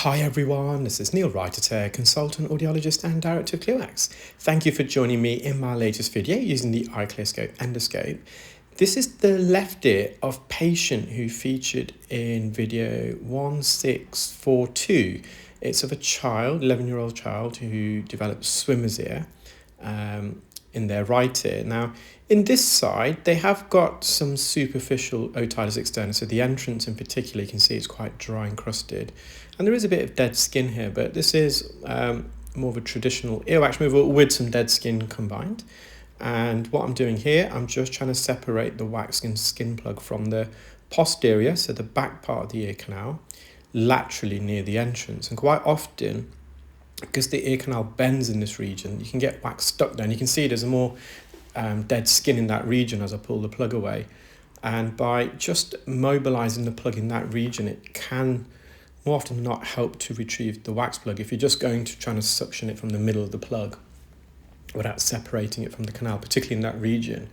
Hi everyone, this is Neel Raithatha, consultant, audiologist and director of ClearWax. Thank you for joining me in my latest video using the iCLEARscope endoscope. This is the left ear of patient who featured in video 1642. It's of a child, 11-year-old child who developed swimmer's ear in their right ear. Now, in this side, they have got some superficial otitis externa, so the entrance in particular, you can see it's quite dry and crusted. And there is a bit of dead skin here, but this is more of a traditional earwax removal with some dead skin combined. And what I'm doing here, I'm just trying to separate the wax and skin plug from the posterior, so the back part of the ear canal, laterally near the entrance. And quite often, because the ear canal bends in this region, you can get wax stuck there. And you can see there's more dead skin in that region as I pull the plug away. And by just mobilizing the plug in that region, it can more often than not help to retrieve the wax plug if you're just going to try to suction it from the middle of the plug without separating it from the canal, particularly in that region.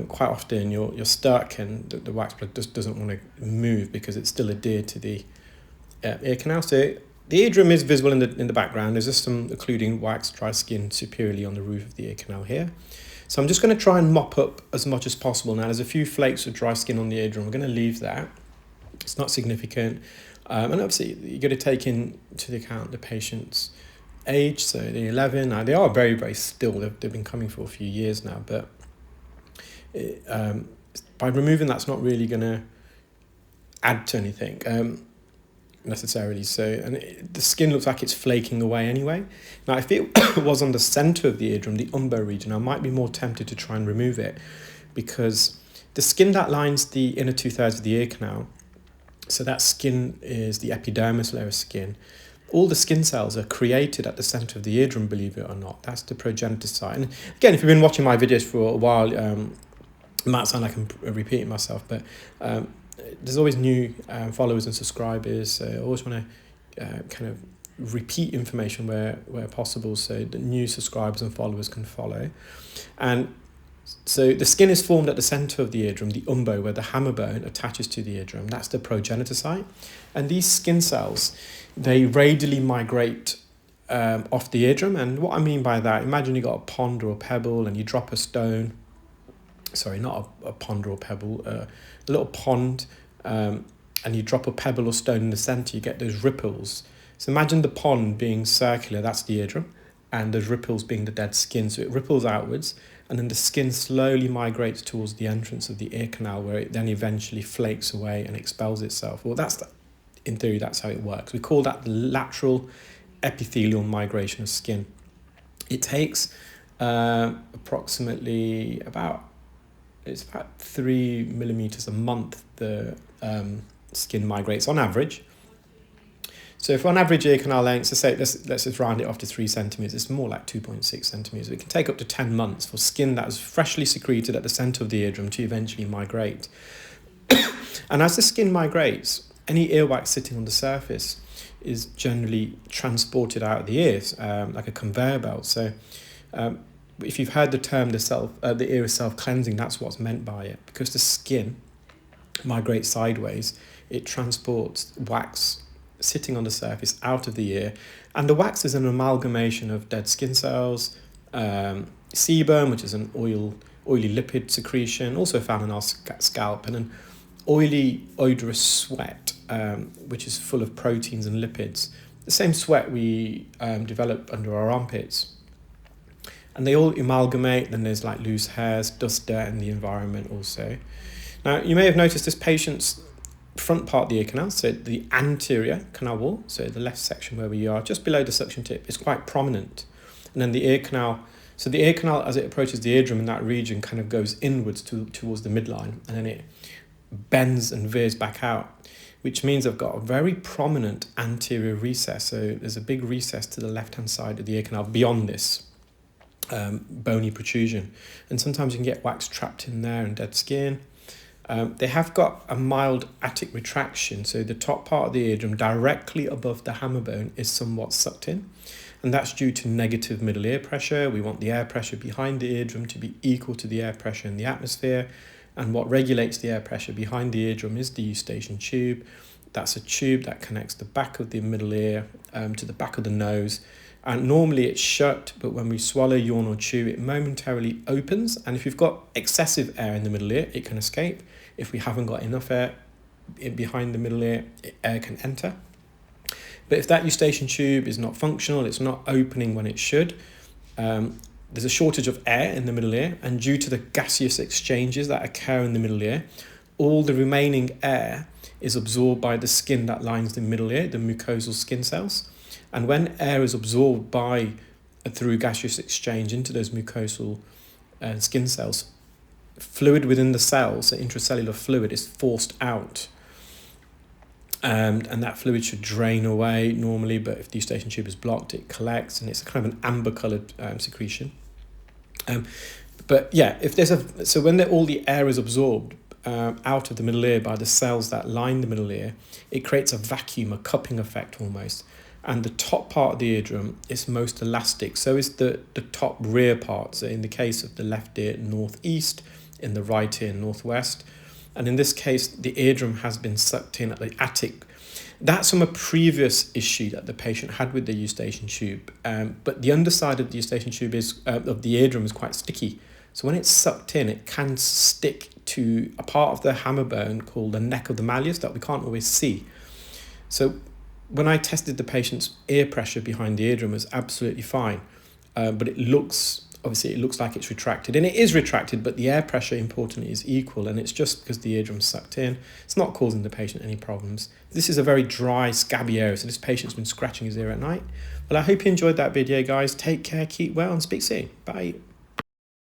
Quite often you're stuck and the wax plug just doesn't want to move because it's still adhered to the ear canal. So the eardrum is visible in the background. There's just some occluding wax, dry skin superiorly on the roof of the ear canal here. So I'm just going to try and mop up as much as possible. Now there's a few flakes of dry skin on the eardrum. We're going to leave that. It's not significant. And obviously you're going to take into account the patient's age. So they're 11. Now they are very, very still. They've been coming for a few years now. But by removing that's not really going to add to anything. Necessarily so, and the skin looks like it's flaking away anyway. Now if it was on the center of the eardrum, the umbo region, I might be more tempted to try and remove it, because the skin that lines the inner 2/3 of the ear canal, so that skin is the epidermis layer of skin. All the skin cells are created at the center of the eardrum, believe it or not. That's the progenitor site. And again, if you've been watching my videos for a while, it might sound like I'm repeating myself, but there's always new followers and subscribers, so I always want to kind of repeat information where possible so that new subscribers and followers can follow. And so the skin is formed at the center of the eardrum, the umbo, where the hammer bone attaches to the eardrum. That's the progenitor site. And these skin cells, they radially migrate off the eardrum. And what I mean by that, imagine you got a pond or a pebble and you drop a stone. Sorry, not a pond or a pebble, a little pond, and you drop a pebble or stone in the center, you get those ripples. So imagine the pond being circular, that's the eardrum, and those ripples being the dead skin. So it ripples outwards, and then the skin slowly migrates towards the entrance of the ear canal, where it then eventually flakes away and expels itself. Well, in theory, that's how it works. We call that the lateral epithelial migration of skin. It takes approximately it's about 3 millimeters a month the skin migrates on average. So if on average ear canal length, let's just round it off to 3 centimeters, it's more like 2.6 centimeters. It can take up to 10 months for skin that was freshly secreted at the center of the eardrum to eventually migrate. And as the skin migrates, any earwax sitting on the surface is generally transported out of the ears like a conveyor belt. So if you've heard the term the ear is self-cleansing, that's what's meant by it. Because the skin migrates sideways, it transports wax sitting on the surface out of the ear. And the wax is an amalgamation of dead skin cells, sebum, which is an oily lipid secretion, also found in our scalp, and an oily, odorous sweat, which is full of proteins and lipids. The same sweat we develop under our armpits. And they all amalgamate, then there's like loose hairs, dust, dirt in the environment also. Now, you may have noticed this patient's front part of the ear canal, so the anterior canal wall, so the left section where we are, just below the suction tip, is quite prominent. And then the ear canal, so the ear canal, as it approaches the eardrum in that region, kind of goes inwards towards the midline, and then it bends and veers back out, which means I've got a very prominent anterior recess. So there's a big recess to the left-hand side of the ear canal beyond this bony protrusion, and sometimes you can get wax trapped in there and dead skin. They have got a mild attic retraction, so the top part of the eardrum directly above the hammer bone is somewhat sucked in, and that's due to negative middle ear pressure. We want the air pressure behind the eardrum to be equal to the air pressure in the atmosphere, and what regulates the air pressure behind the eardrum is the eustachian tube. That's a tube that connects the back of the middle ear to the back of the nose. And normally it's shut, but when we swallow, yawn or chew, it momentarily opens. And if you've got excessive air in the middle ear, it can escape. If we haven't got enough air behind the middle ear, air can enter. But if that eustachian tube is not functional, it's not opening when it should, there's a shortage of air in the middle ear, and due to the gaseous exchanges that occur in the middle ear, all the remaining air is absorbed by the skin that lines the middle ear, the mucosal skin cells. And when air is absorbed through gaseous exchange into those mucosal skin cells, fluid within the cells, the intracellular fluid, is forced out. And that fluid should drain away normally, but if the eustachian tube is blocked, it collects, and it's a kind of an amber-coloured secretion. But yeah, so when all the air is absorbed out of the middle ear by the cells that line the middle ear, it creates a vacuum, a cupping effect almost. And the top part of the eardrum is most elastic. So is the top rear part. So in the case of the left ear, northeast, in the right ear, northwest. And in this case, the eardrum has been sucked in at the attic. That's from a previous issue that the patient had with the eustachian tube. But the underside of the eustachian tube of the eardrum is quite sticky. So when it's sucked in, it can stick to a part of the hammer bone called the neck of the malleus that we can't always see. So when I tested the patient's ear pressure behind the eardrum, it was absolutely fine. But it looks like it's retracted. And it is retracted, but the air pressure, importantly, is equal. And it's just because the eardrum's sucked in. It's not causing the patient any problems. This is a very dry, scabby area. So this patient's been scratching his ear at night. Well, I hope you enjoyed that video, guys. Take care, keep well, and speak soon. Bye.